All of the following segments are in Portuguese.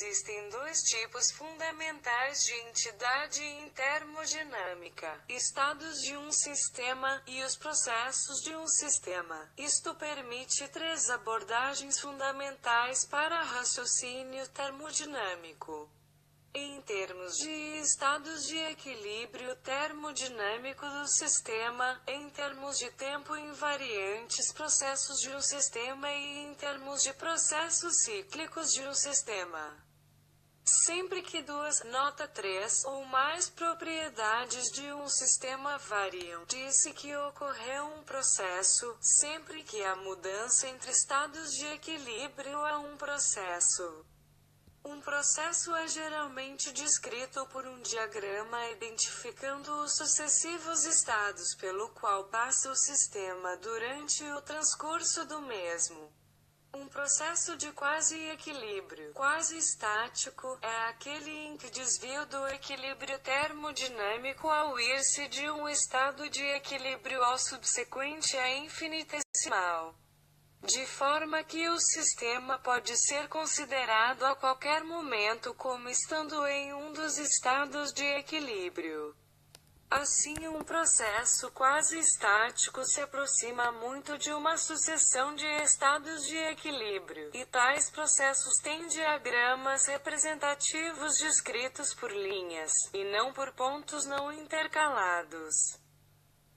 existem dois tipos fundamentais de entidade em termodinâmica: estados de um sistema e os processos de um sistema. Isto permite três abordagens fundamentais para raciocínio termodinâmico. Em termos de estados de equilíbrio termodinâmico do sistema, em termos de tempo invariantes processos de um sistema e em termos de processos cíclicos de um sistema. Sempre que duas, nota 3, ou mais propriedades de um sistema variam, disse que ocorreu um processo, sempre que há mudança entre estados de equilíbrio há um processo. Um processo é geralmente descrito por um diagrama identificando os sucessivos estados pelo qual passa o sistema durante o transcurso do mesmo. Um processo de quase-equilíbrio, quase-estático, é aquele em que o desvio do equilíbrio termodinâmico ao ir-se de um estado de equilíbrio ao subsequente é infinitesimal. De forma que o sistema pode ser considerado a qualquer momento como estando em um dos estados de equilíbrio. Assim, um processo quase estático se aproxima muito de uma sucessão de estados de equilíbrio, e tais processos têm diagramas representativos descritos por linhas, e não por pontos não intercalados.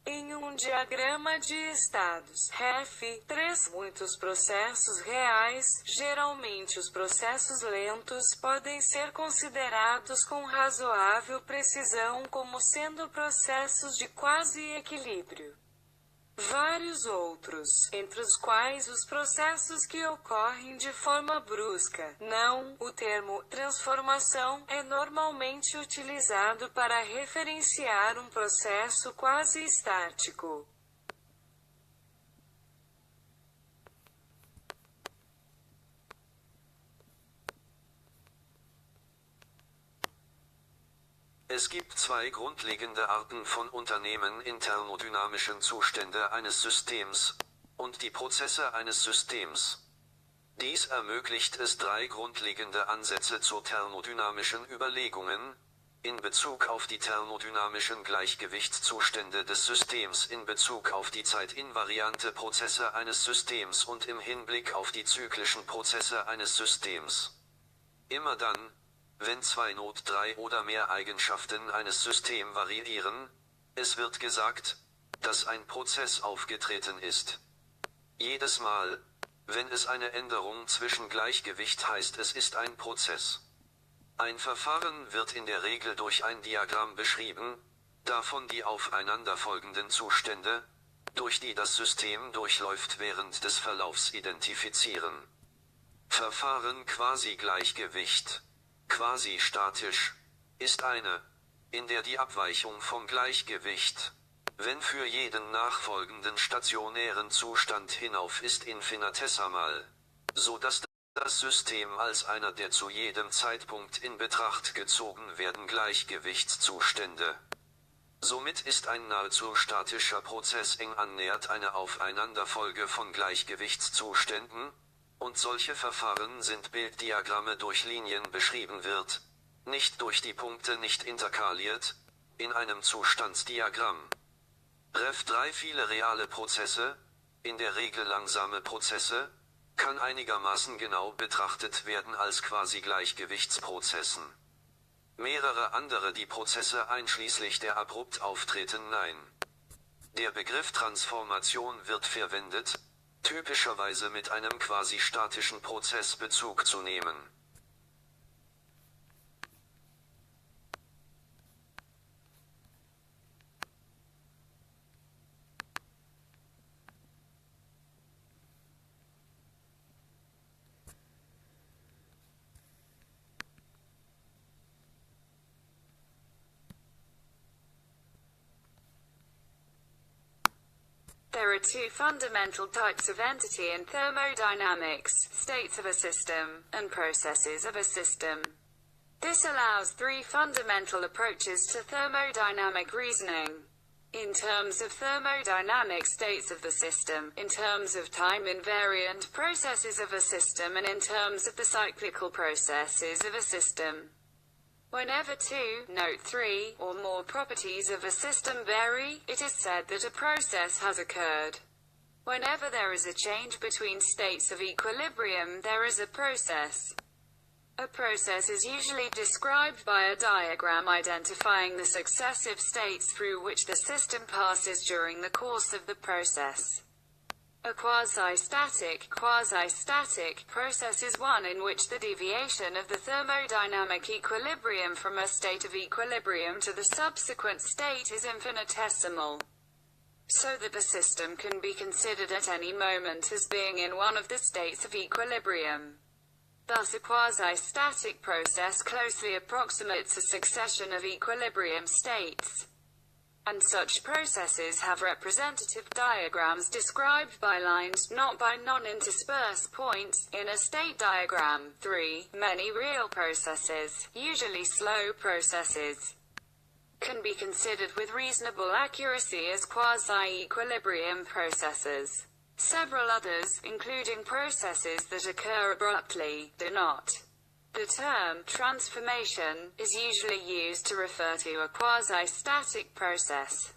Em um diagrama de estados REF, muitos processos reais, geralmente os processos lentos, podem ser considerados com razoável precisão como sendo processos de quase-equilíbrio. Vários outros, entre os quais os processos que ocorrem de forma brusca, não, o termo transformação é normalmente utilizado para referenciar um processo quase estático. Es gibt zwei grundlegende Arten von Unternehmen in thermodynamischen Zustände eines Systems und die Prozesse eines Systems. Dies ermöglicht es drei grundlegende Ansätze zur thermodynamischen Überlegungen, in Bezug auf die thermodynamischen Gleichgewichtszustände des Systems, in Bezug auf die zeitinvariante Prozesse eines Systems und im Hinblick auf die zyklischen Prozesse eines Systems. Immer dann, wenn zwei drei oder mehr Eigenschaften eines Systems variieren, es wird gesagt, dass ein Prozess aufgetreten ist. Jedes Mal, wenn es eine Änderung zwischen Gleichgewicht heißt, es ist ein Prozess. Ein Verfahren wird in der Regel durch ein Diagramm beschrieben, davon die aufeinanderfolgenden Zustände, durch die das System durchläuft, während des Verlaufs identifizieren. Verfahren Quasi-Gleichgewicht. Quasi-statisch ist eine, in der die Abweichung vom Gleichgewicht, wenn für jeden nachfolgenden stationären Zustand hinauf ist, infinitesimal, so dass das System als einer der zu jedem Zeitpunkt in Betracht gezogen werden Gleichgewichtszustände. Somit ist ein nahezu statischer Prozess eng annähernd eine Aufeinanderfolge von Gleichgewichtszuständen, und solche Verfahren sind Bilddiagramme durch Linien beschrieben wird, nicht durch die Punkte nicht interkaliert, in einem Zustandsdiagramm. Ref 3 Viele reale Prozesse, in der Regel langsame Prozesse, kann einigermaßen genau betrachtet werden als Quasi-Gleichgewichtsprozessen. Mehrere andere die Prozesse einschließlich der abrupt auftreten Nein. Der Begriff Transformation wird verwendet, typischerweise mit einem quasi-statischen Prozess Bezug zu nehmen. There are two fundamental types of entity in thermodynamics: states of a system, and processes of a system. This allows three fundamental approaches to thermodynamic reasoning. in terms of thermodynamic states of the system, in terms of time-invariant processes of a system, and in terms of the cyclical processes of a system. Whenever two, note 3, or more properties of a system vary, it is said that a process has occurred. Whenever there is a change between states of equilibrium, there is a process. A process is usually described by a diagram identifying the successive states through which the system passes during the course of the process. A quasi-static process is one in which the deviation of the thermodynamic equilibrium from a state of equilibrium to the subsequent state is infinitesimal, so that the system can be considered at any moment as being in one of the states of equilibrium. Thus, a quasi-static process closely approximates a succession of equilibrium states, and such processes have representative diagrams described by lines, not by non-interspersed points, in a state diagram. 3. Many real processes, usually slow processes, can be considered with reasonable accuracy as quasi-equilibrium processes. Several others, including processes that occur abruptly, do not. The term transformation is usually used to refer to a quasi-static process.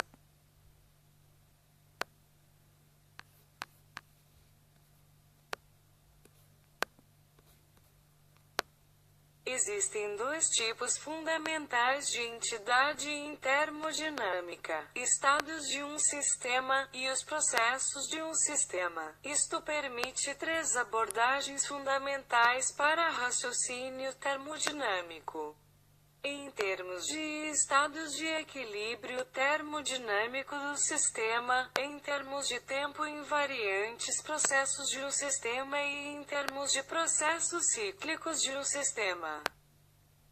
Existem dois tipos fundamentais de entidade termodinâmica: estados de um sistema e os processos de um sistema. Isto permite três abordagens fundamentais para raciocínio termodinâmico. Em termos de estados de equilíbrio termodinâmico do sistema, em termos de tempo invariantes processos de um sistema e em termos de processos cíclicos de um sistema.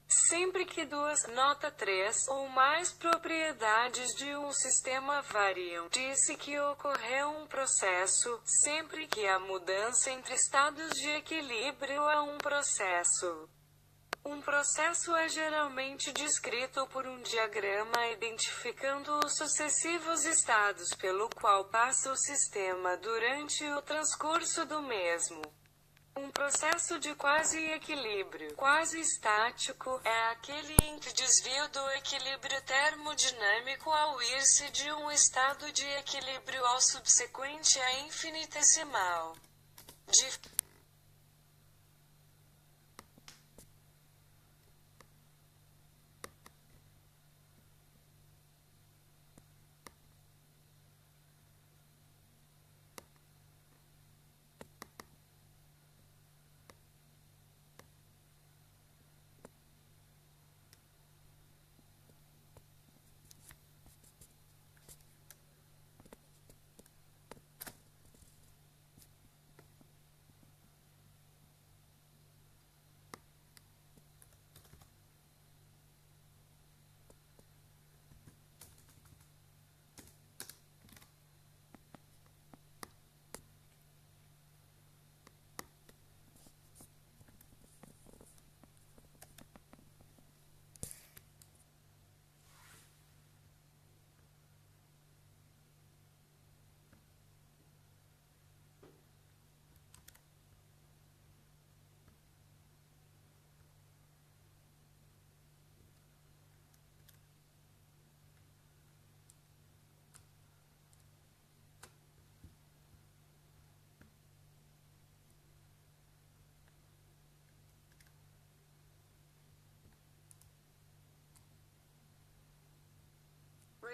Sempre que duas, nota 3, ou mais propriedades de um sistema variam, disse que ocorreu um processo, sempre que a mudança entre estados de equilíbrio é um processo. Um processo é geralmente descrito por um diagrama identificando os sucessivos estados pelo qual passa o sistema durante o transcurso do mesmo. Um processo de quasi-equilíbrio, quasi-estático, é aquele em que o desvio do equilíbrio termodinâmico ao ir-se de um estado de equilíbrio ao subsequente é infinitesimal.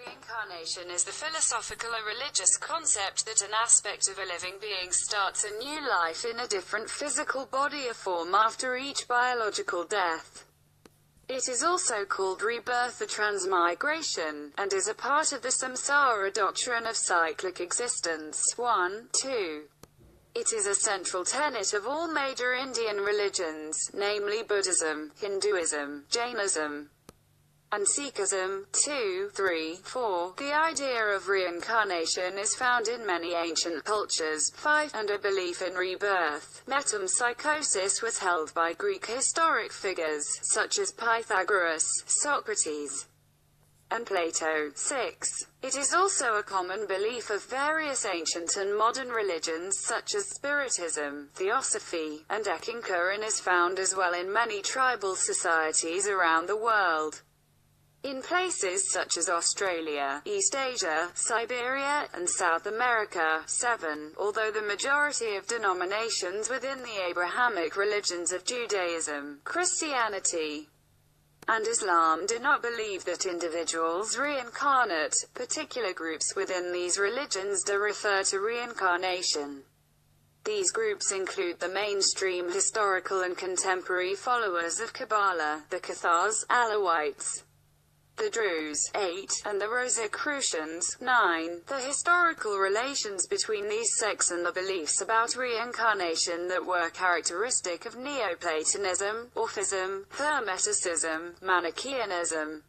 Reincarnation is the philosophical or religious concept that an aspect of a living being starts a new life in a different physical body or form after each biological death. It is also called rebirth or transmigration, and is a part of the samsara doctrine of cyclic existence. 1, 2. It is a central tenet of all major Indian religions, namely Buddhism, Hinduism, Jainism, and Sikhism. 2, 3, 4. The idea of reincarnation is found in many ancient cultures. 5. And a belief in rebirth. Metempsychosis was held by Greek historic figures, such as Pythagoras, Socrates, and Plato. 6. It is also a common belief of various ancient and modern religions such as Spiritism, Theosophy, and Eckankar, and is found as well in many tribal societies around the world. In places such as Australia, East Asia, Siberia, and South America. 7. Although the majority of denominations within the Abrahamic religions of Judaism, Christianity, and Islam do not believe that individuals reincarnate, particular groups within these religions do refer to reincarnation. These groups include the mainstream historical and contemporary followers of Kabbalah, the Cathars, Alawites, the Druze. 8, and the Rosicrucians. 9. The historical relations between these sects and the beliefs about reincarnation that were characteristic of Neoplatonism, Orphism, Hermeticism, Manichaeanism,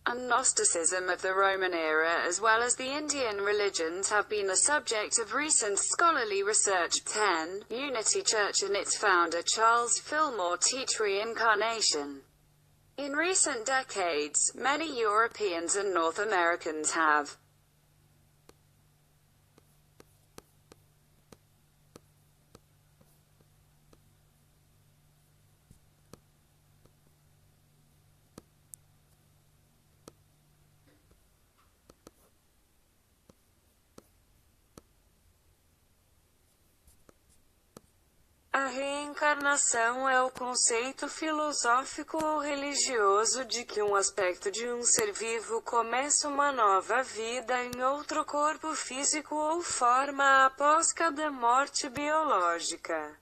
and Gnosticism of the Roman era, as well as the Indian religions, have been the subject of recent scholarly research. 10. Unity Church and its founder Charles Fillmore teach reincarnation. In recent decades, many Europeans and North Americans have A reencarnação é o conceito filosófico ou religioso de que um aspecto de um ser vivo começa uma nova vida em outro corpo físico ou forma após cada morte biológica.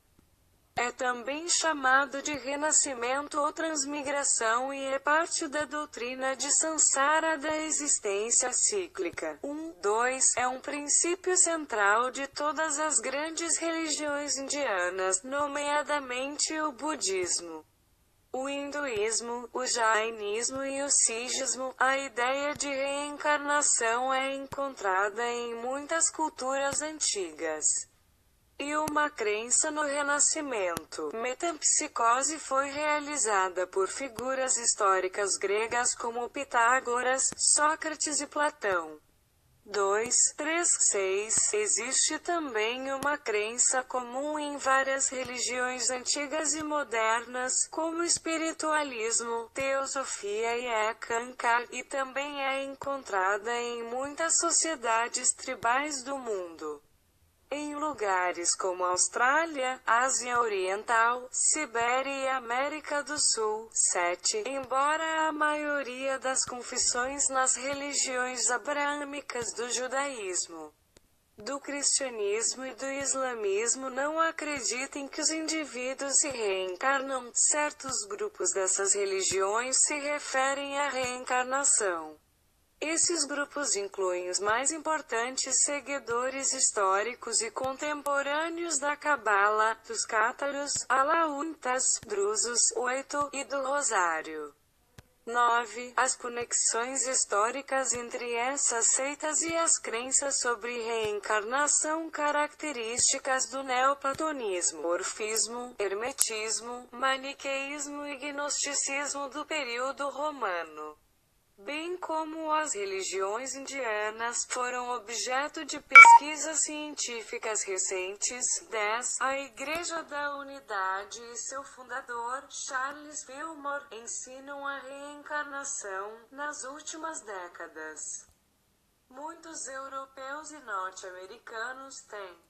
É também chamado de renascimento ou transmigração e é parte da doutrina de Sansara da existência cíclica. 2. É um princípio central de todas as grandes religiões indianas, nomeadamente o budismo, o hinduísmo, o jainismo e o sikhismo. A ideia de reencarnação é encontrada em muitas culturas antigas. E uma crença no renascimento. Metempsicose foi realizada por figuras históricas gregas como Pitágoras, Sócrates e Platão. 2, 3, 6. Existe também uma crença comum em várias religiões antigas e modernas, como espiritualismo, teosofia e Eckankar, e também é encontrada em muitas sociedades tribais do mundo. Em lugares como Austrália, Ásia Oriental, Sibéria e América do Sul. 7. Embora a maioria das confissões nas religiões abraâmicas do judaísmo, do cristianismo e do islamismo não acreditem que os indivíduos se reencarnam, certos grupos dessas religiões se referem à reencarnação. Esses grupos incluem os mais importantes seguidores históricos e contemporâneos da Cabala, dos cátaros, alaúitas, drusos, 8, e do Rosário. 9. As conexões históricas entre essas seitas e as crenças sobre reencarnação características do neoplatonismo, orfismo, hermetismo, maniqueísmo e gnosticismo do período romano, bem como as religiões indianas, foram objeto de pesquisas científicas recentes. 10. A Igreja da Unidade e seu fundador, Charles Fillmore, ensinam a reencarnação. Nas últimas décadas, muitos europeus e norte-americanos têm